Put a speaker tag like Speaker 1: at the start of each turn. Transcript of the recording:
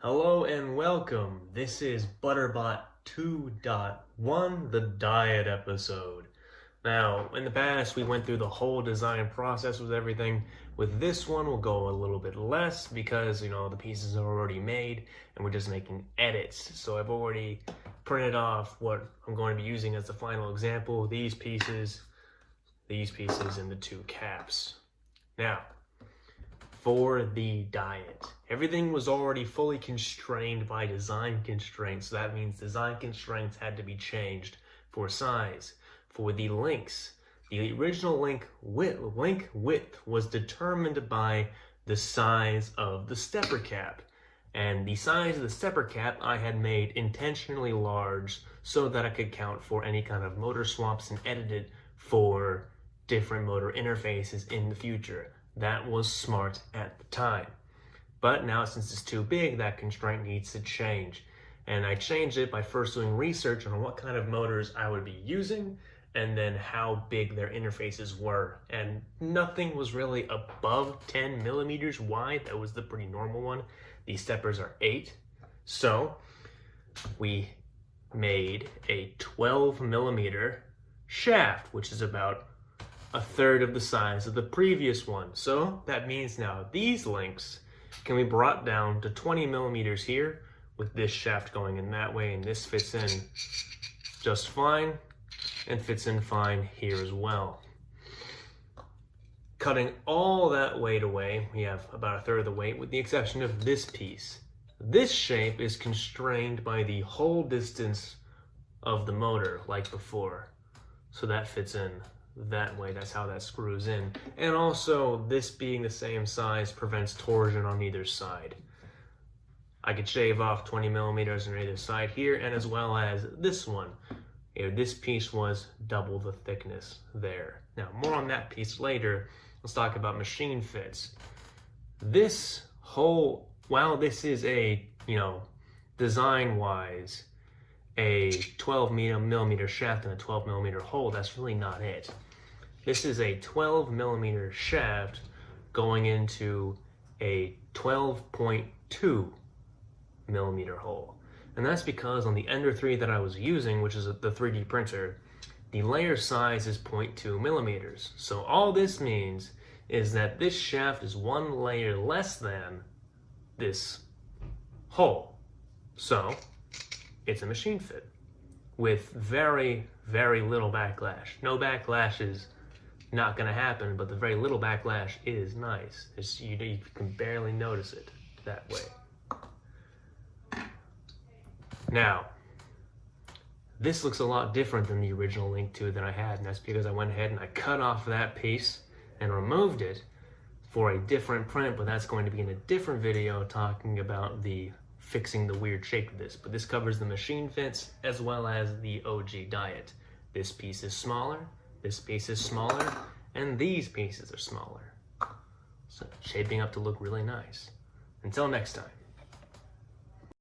Speaker 1: Hello and welcome. This is ButterBot 2.1, the diet episode. Now, in the past, we went through the whole design process with everything. With this one, we'll go a little bit less because, the pieces are already made and we're just making edits. So I've already printed off what I'm going to be using as the final example, these pieces, and the two caps. Now, for the diet, everything was already fully constrained by design constraints. So that means design constraints had to be changed for size. For the links, the original link width was determined by the size of the stepper cap. And the size of the stepper cap I had made intentionally large so that I could count for any kind of motor swaps and edit it for different motor interfaces in the future. That was smart at the time. But now, since it's too big, that constraint needs to change. And I changed it by first doing research on what kind of motors I would be using and then how big their interfaces were. And nothing was really above 10 millimeters wide. That was the pretty normal one. These steppers are 8. So we made a 12 millimeter shaft, which is about a third of the size of the previous one. So that means now these links can be brought down to 20 millimeters here with this shaft going in that way, and this fits in just fine and fits in fine here as well. Cutting all that weight away, we have about a third of the weight with the exception of this piece. This shape is constrained by the whole distance of the motor like before. So that fits in that way. That's how that screws in. And also, this being the same size prevents torsion on either side. I could shave off 20 millimeters on either side here, and as well as this one. This piece was double the thickness there. Now, more on that piece later. Let's talk about machine fits. This whole, while this is a, design-wise, a 12 millimeter shaft and a 12 millimeter hole, that's really not it. This is a 12 millimeter shaft going into a 12.2 millimeter hole. And that's because on the Ender 3 that I was using, which is the 3D printer, the layer size is 0.2 millimeters. So all this means is that this shaft is one layer less than this hole. So it's a machine fit with very, very little backlash. No backlash is not going to happen, but the very little backlash is nice. You can barely notice it that way. Now, this looks a lot different than the original Link 2 that I had, and that's because I went ahead and I cut off that piece and removed it for a different print, but that's going to be in a different video talking about fixing the weird shape of this. But this covers the machine fits as well as the OG diet. This piece is smaller, this piece is smaller, and these pieces are smaller. So shaping up to look really nice. Until next time.